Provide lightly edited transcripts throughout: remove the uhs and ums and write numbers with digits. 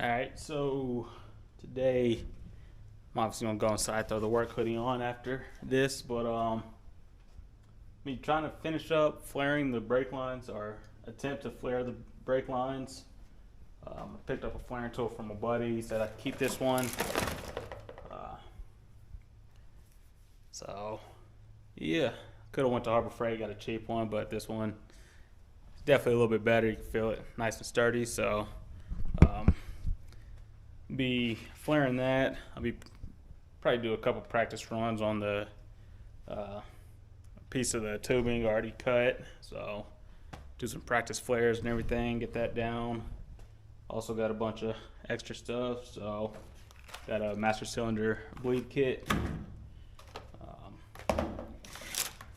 Alright, so today I'm obviously gonna go inside, throw the work hoodie on after this, but me trying to finish up flaring the brake lines or attempt to flare the brake lines. I picked up a flaring tool from a buddy. He said I could keep this one. Uh, so yeah, could have went to Harbor Freight, got a cheap one, but this one is definitely a little bit better. You can feel it, nice and sturdy. So be flaring that. I'll be probably do a couple practice runs on the piece of the tubing already cut. So do some practice flares and everything, get that down. Also got a bunch of extra stuff. So got a master cylinder bleed kit,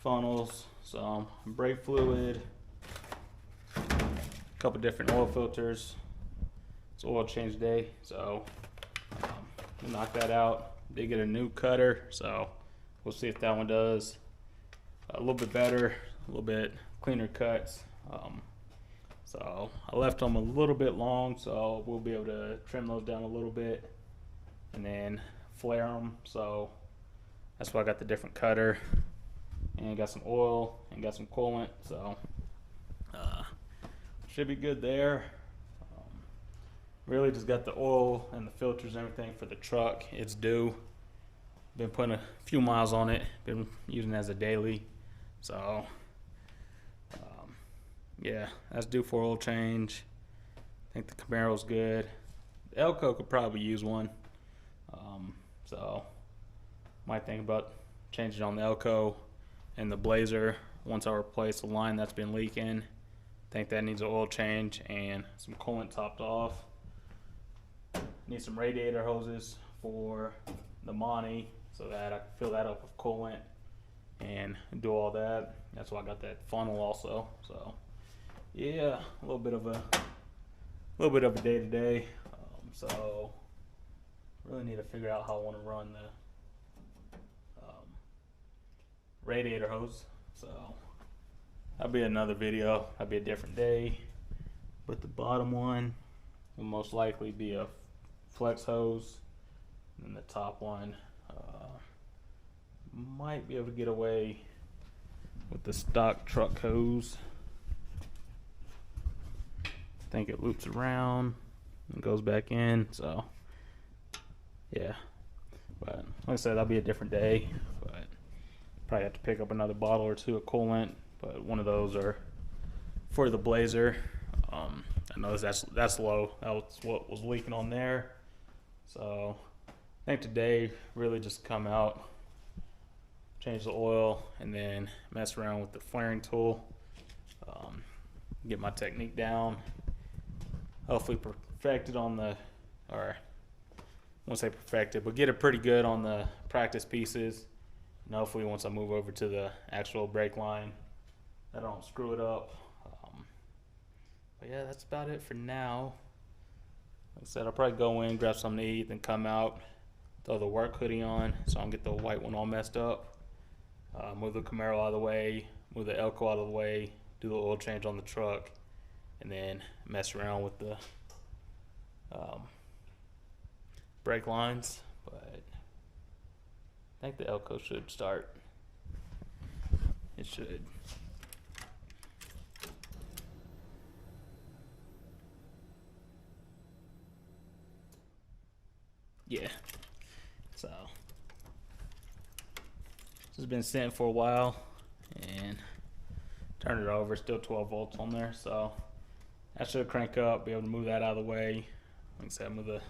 funnels, some brake fluid, a couple different oil filters. It's oil change day, so we'll knock that out. Did get a new cutter, so we'll see if that one does a little bit better, a little bit cleaner cuts. So I left them a little bit long, so we'll be able to trim those down a little bit and then flare them. So that's why I got the different cutter and got some oil and got some coolant. So should be good there. Really just got the oil and the filters and everything for the truck. It's due. Been putting a few miles on it. Been using it as a daily. So yeah, that's due for oil change. I think the Camaro's good. The Elko could probably use one. So might think about changing on the Elko and the Blazer once I replace the line that's been leaking. Think that needs an oil change and some coolant topped off. Need some radiator hoses for the Monty so that I can fill that up with coolant and do all that. That's why I got that funnel also. So yeah, a little bit of a day to day. So really need to figure out how I want to run the radiator hose. So that'll be another video. That'll be a different day. But the bottom one will most likely be a flex hose, and the top one might be able to get away with the stock truck hose. I think it loops around and goes back in. So yeah, but like I said, that'll be a different day. But probably have to pick up another bottle or two of coolant, but one of those are for the Blazer. I know that's low. That was what was leaking on there. So I think today really just come out, change the oil, and then mess around with the flaring tool. Get my technique down. Hopefully perfected on the, or I won't say perfected, but get it pretty good on the practice pieces. And hopefully once I move over to the actual brake line, I don't screw it up. But yeah, that's about it for now. Like I said, I'll probably go in, grab something to eat, then come out, throw the work hoodie on so I don't get the white one all messed up. Move the Camaro out of the way, move the Elko out of the way, do the oil change on the truck, and then mess around with the brake lines. But I think the Elko should start. It should. Yeah, so this has been sitting for a while and turned it over, still 12 volts on there, so that should crank up, be able to move that out of the way. Like I said, move the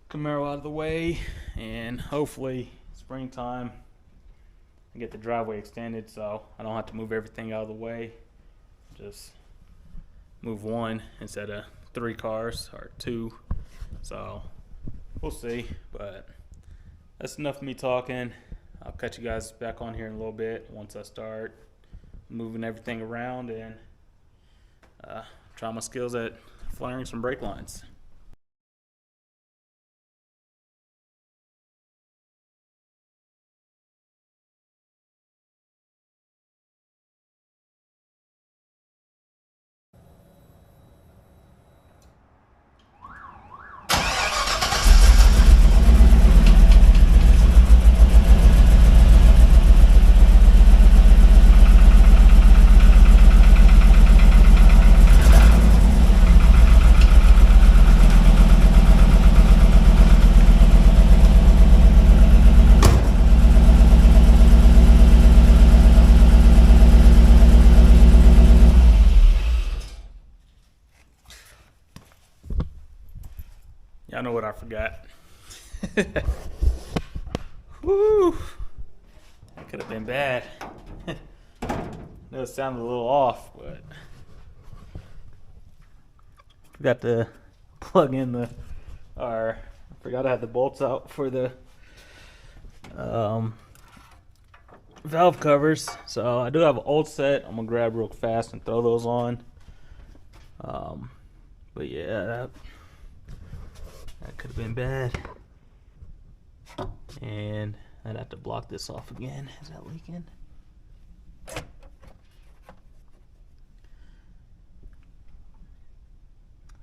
Camaro out of the way, and hopefully springtime I get the driveway extended so I don't have to move everything out of the way, just move one instead of 3 cars or 2. So we'll see, but that's enough of me talking. I'll catch you guys back on here in a little bit once I start moving everything around and try my skills at flaring some brake lines. forgot. Woo! That could have been bad. It sounded a little off, but forgot to plug in I forgot I had the bolts out for the valve covers. So I do have an old set. I'm gonna grab real fast and throw those on. But yeah, that could have been bad. And I'd have to block this off again. Is that leaking? A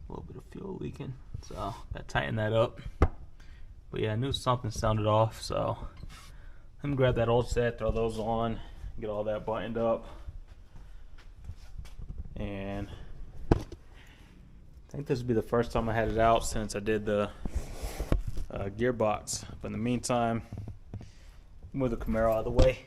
little bit of fuel leaking, so gotta tighten that up. But yeah, I knew something sounded off, so let me grab that old set, throw those on, get all that buttoned up. And I think this would be the first time I had it out since I did the gearbox. But in the meantime, move the Camaro out of the way.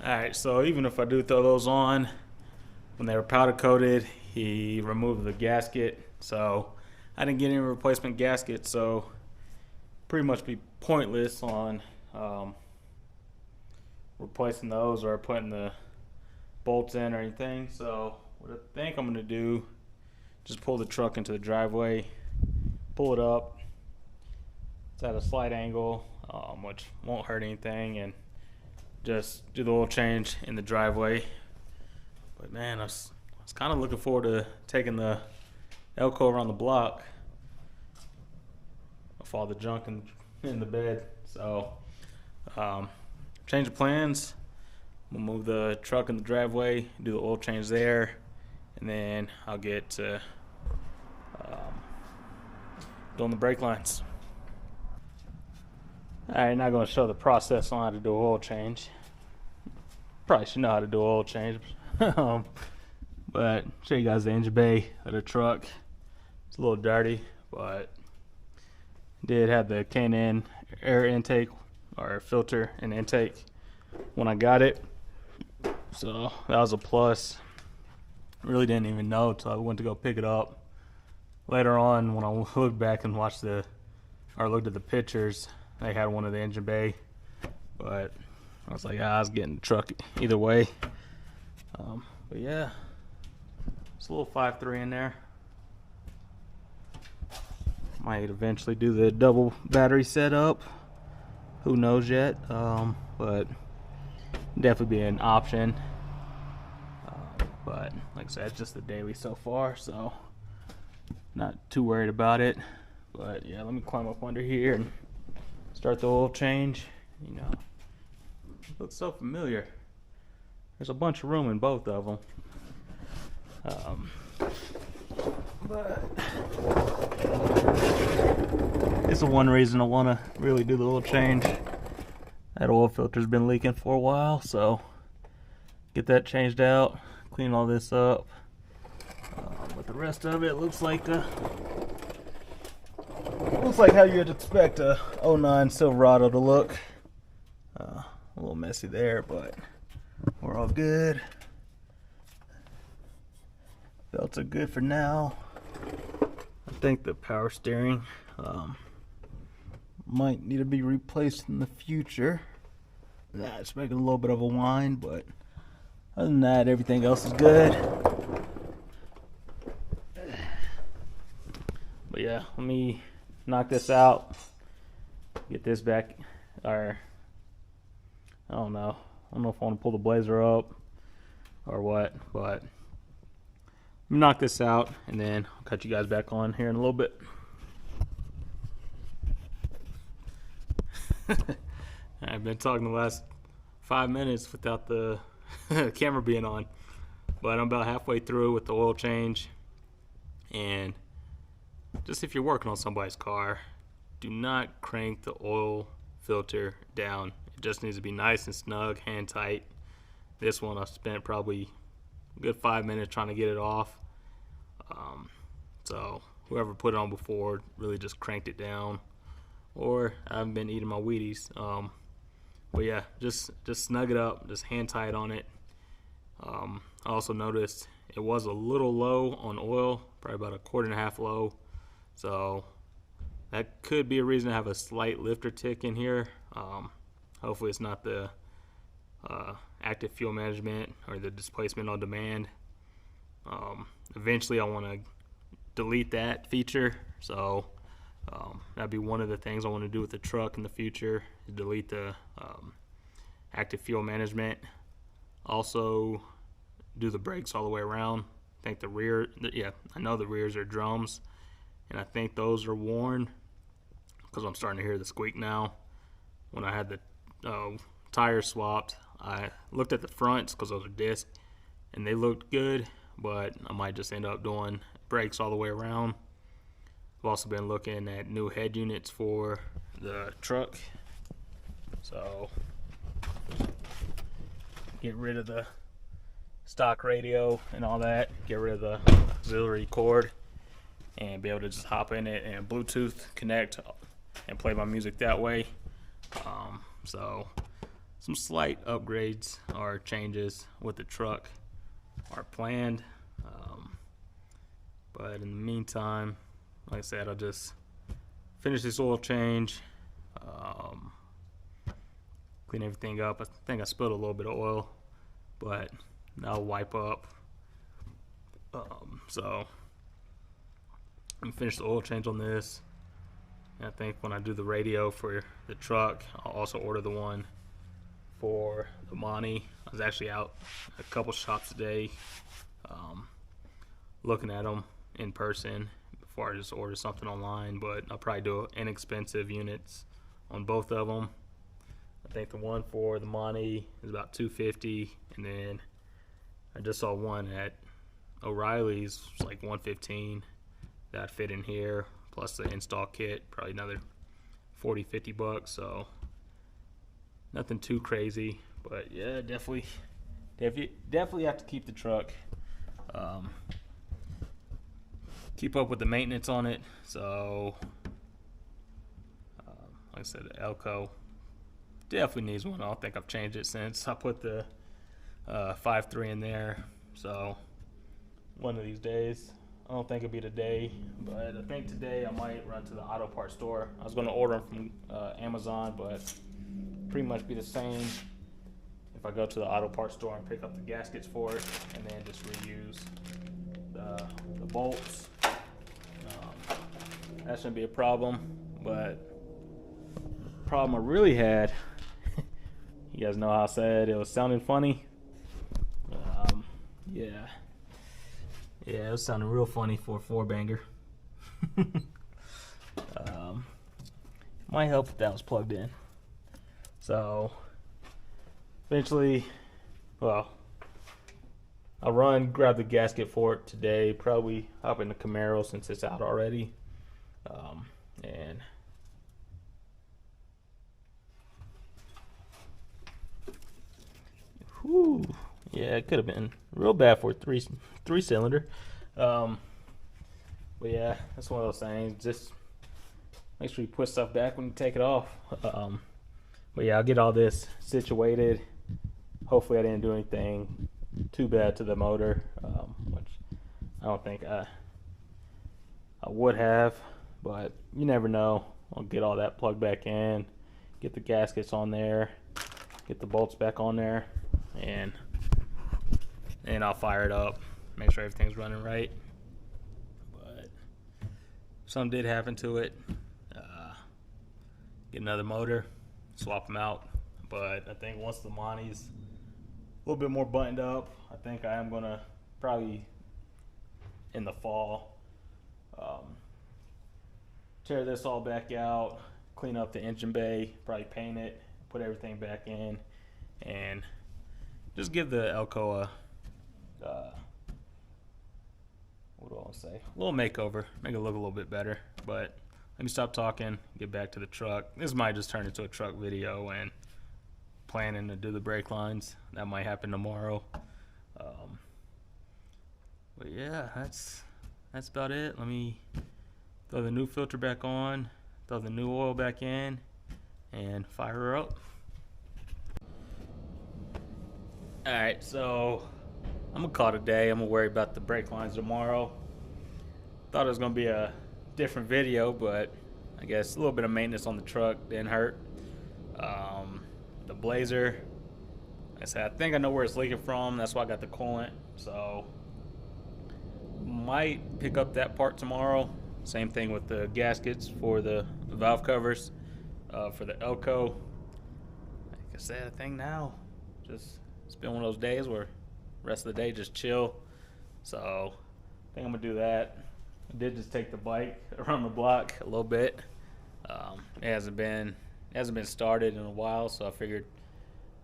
Alright, so even if I do throw those on, when they were powder coated, he removed the gasket, so I didn't get any replacement gasket, so pretty much be pointless on replacing those or putting the bolts in or anything. So what I think I'm going to do, just pull the truck into the driveway, pull it up. It's at a slight angle, which won't hurt anything, and just do the oil change in the driveway. But man, I was kind of looking forward to taking the Elko around the block of all the junk in the bed. So change of plans. We'll move the truck in the driveway, do the oil change there, and then I'll get to doing the brake lines. Alright, now going to show the process on how to do an oil change. Probably should know how to do an oil change. But show you guys the engine bay of the truck. It's a little dirty, but did have the K&N air intake or filter and intake when I got it, so that was a plus. Really didn't even know until I went to go pick it up. Later on, when I looked back and looked at the pictures, they had one of the engine bay, but I was like, I was getting the truck either way. But yeah, it's a little 5.3 in there. Might eventually do the double battery setup. Who knows yet? But definitely be an option. But like I said, it's just the daily so far, so not too worried about it. But yeah, let me climb up under here and start the oil change. You know, it looks so familiar. There's a bunch of room in both of them. But it's the one reason I want to really do the oil change. That oil filter's been leaking for a while, so get that changed out, clean all this up. rest of it looks like how you'd expect a '09 Silverado to look. A little messy there, but we're all good. Belts are good for now. I think the power steering might need to be replaced in the future. It's making a little bit of a whine, but other than that, everything else is good. But yeah, let me knock this out, get this back, or I don't know if I want to pull the Blazer up or what, but let me knock this out and then I'll cut you guys back on here in a little bit. I've been talking the last 5 minutes without the camera being on, but I'm about halfway through with the oil change. And just if you're working on somebody's car, do not crank the oil filter down. It just needs to be nice and snug, hand tight. This one I spent probably a good 5 minutes trying to get it off. So whoever put it on before really just cranked it down, or I haven't been eating my Wheaties. But yeah, just snug it up, just hand tight on it. I also noticed it was a little low on oil, probably about 1.5 quarts low. So that could be a reason to have a slight lifter tick in here. Hopefully it's not the active fuel management or the displacement on demand. Eventually I want to delete that feature, so that'd be one of the things I want to do with the truck in the future, is delete the active fuel management. Also do the brakes all the way around. I think I know the rears are drums, and I think those are worn because I'm starting to hear the squeak now. When I had the tires swapped, I looked at the fronts because those are disc and they looked good, but I might just end up doing brakes all the way around. I've also been looking at new head units for the truck, so get rid of the stock radio and all that, get rid of the auxiliary cord, and be able to just hop in it and Bluetooth connect and play my music that way. So some slight upgrades or changes with the truck are planned, but in the meantime, like I said, I'll just finish this oil change, clean everything up. I think I spilled a little bit of oil, but I'll wipe up. So I'm finish the oil change on this. And I think when I do the radio for the truck, I'll also order the one for the Monty. I was actually out a couple shops today, looking at them in person before I just order something online, but I'll probably do inexpensive units on both of them. I think the one for the Monty is about $250, and then I just saw one at O'Reilly's, it's like $115. That fit in here, plus the install kit, probably another $40-50. So nothing too crazy, but yeah, definitely have to keep the truck, keep up with the maintenance on it. So like I said, the Elco definitely needs one. I don't think I've changed it since I put the 5.3 in there. So one of these days, I don't think it'll be today, but I think today I might run to the auto parts store. I was going to order them from Amazon, but pretty much be the same if I go to the auto parts store and pick up the gaskets for it, and then just reuse the bolts. That shouldn't be a problem, but the problem I really had, you guys know how I said it was sounding funny? Yeah, it was sounding real funny for a 4-banger. Might help if that was plugged in. So eventually, well, I'll grab the gasket for it today, probably hop in the Camaro since it's out already. And whew, yeah, it could have been real bad for a three cylinder. But yeah, that's one of those things. Just make sure you put stuff back when you take it off. But yeah, I'll get all this situated. Hopefully I didn't do anything too bad to the motor, which I don't think I would have, but you never know. I'll get all that plugged back in, get the gaskets on there, get the bolts back on there, and I'll fire it up, make sure everything's running right. But if something did happen to it, get another motor, swap them out. But I think once the Monty's a little bit more buttoned up, I think I am gonna probably in the fall tear this all back out, clean up the engine bay, probably paint it, put everything back in, and just give the Elko what do I want to say? A little makeover, make it look a little bit better. But let me stop talking, get back to the truck. This might just turn into a truck video and planning to do the brake lines. That might happen tomorrow. But yeah, that's about it. Let me throw the new filter back on, throw the new oil back in, and fire her up. Alright, so I'm gonna call it a day. I'm gonna worry about the brake lines tomorrow. Thought it was gonna be a different video, but I guess a little bit of maintenance on the truck didn't hurt. The Blazer, like I said, I think I know where it's leaking from. That's why I got the coolant. So might pick up that part tomorrow. Same thing with the gaskets for the valve covers for the Elko. Like I said, I think now just it's been one of those days where the rest of the day just chill. So I think I'm gonna do that. I did just take the bike around the block a little bit. It hasn't been started in a while, so I figured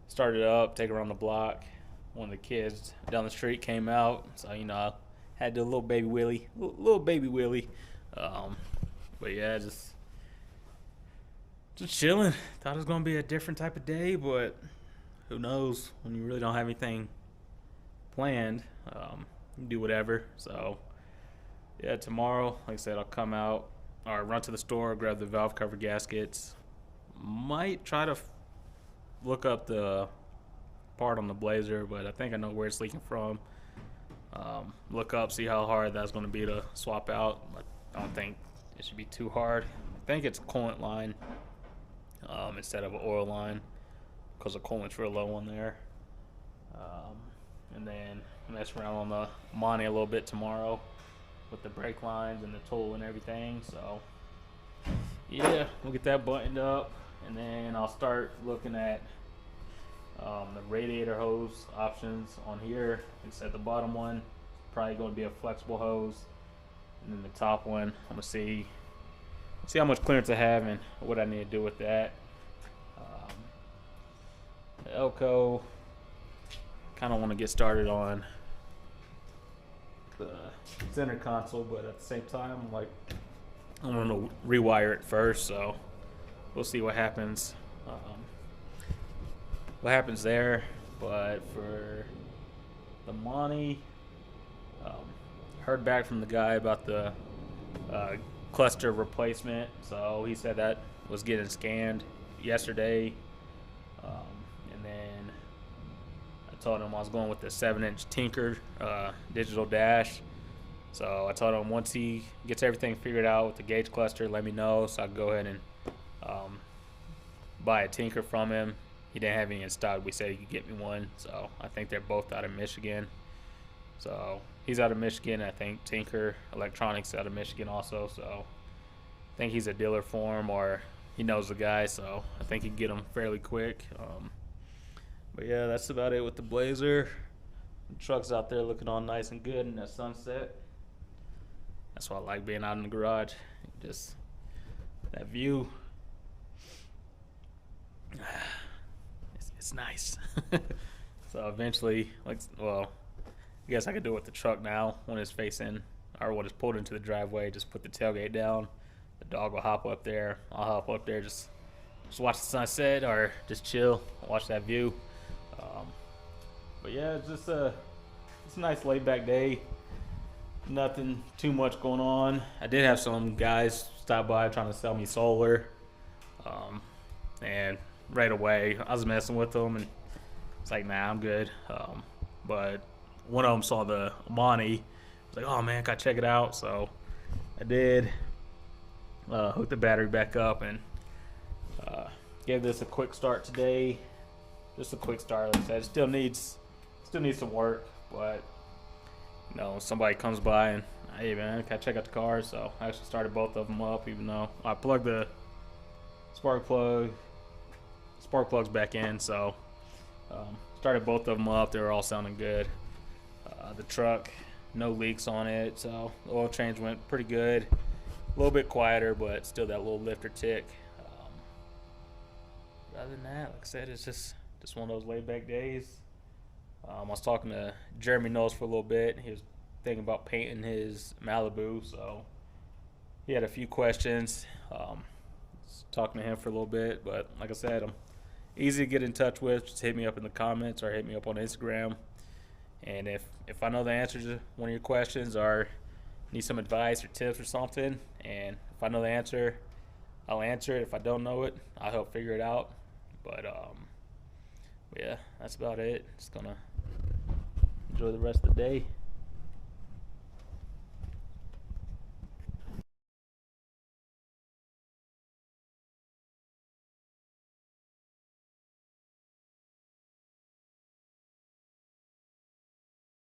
start it up, take it around the block. One of the kids down the street came out, so you know I had to do a little baby wheelie. But yeah, just chilling. Thought it was gonna be a different type of day, but who knows when you really don't have anything planned. You do whatever. So yeah, tomorrow, like I said, I'll come out or run to the store, grab the valve cover gaskets. Might try to look up the part on the Blazer, but I think I know where it's leaking from. Look up, see how hard that's going to be to swap out. I don't think it should be too hard. I think it's a coolant line instead of an oil line because the coolant's real low on there. And then mess around on the Monty a little bit tomorrow with the brake lines and the tool and everything. So yeah, we'll get that buttoned up, and then I'll start looking at the radiator hose options on here. Like I said, the bottom one probably going to be a flexible hose, and then the top one I'm gonna see how much clearance I have and what I need to do with that. The Elko, kind of want to get started on the center console, but at the same time, like, I want to rewire it first, so we'll see what happens. There. But for the Monty, heard back from the guy about the cluster replacement. So he said that was getting scanned yesterday, and then I told him I was going with the 7-inch Tinker digital dash. So I told him once he gets everything figured out with the gauge cluster, let me know so I can go ahead and buy a Tinker from him. He didn't have any in stock. We said he could get me one. So I think they're both out of Michigan. So he's out of Michigan. I think Tinker Electronics out of Michigan also. So I think he's a dealer for him, or he knows the guy. So I think he can get them fairly quick. But yeah, that's about it with the Blazer. The truck's out there looking all nice and good in that sunset. That's why I like being out in the garage. Just that view. It's nice. So eventually, I guess I could do it with the truck now when it's facing, or when it's pulled into the driveway. Just put the tailgate down. The dog will hop up there. I'll hop up there, just watch the sunset, or just chill, watch that view. But yeah, it's a nice laid back day. nothing too much going on. I did have some guys stop by trying to sell me solar, and right away I was messing with them, and it's like, nah, I'm good. But one of them saw the Amani. Was like, oh man, gotta check it out. So I did. Hooked the battery back up and gave this a quick start today. Just a quick start. Like I said, it still needs some work, but somebody comes by and, hey man, can I check out the car? So I actually started both of them up, even though I plugged the spark plugs back in. So started both of them up. They were all sounding good. The truck, no leaks on it, so the oil change went pretty good. A little bit quieter, but still that little lifter tick. Other than that, like I said, it's just one of those laid back days. I was talking to Jeremy Knowles for a little bit. He was thinking about painting his Malibu, so he had a few questions. Talking to him for a little bit, but like I said, I'm easy to get in touch with. Just hit me up in the comments or hit me up on Instagram. And if I know the answer to one of your questions or need some advice or tips or something, and if I know the answer, I'll answer it. If I don't know it, I'll help figure it out. But yeah, that's about it. Just gonna enjoy the rest of the day.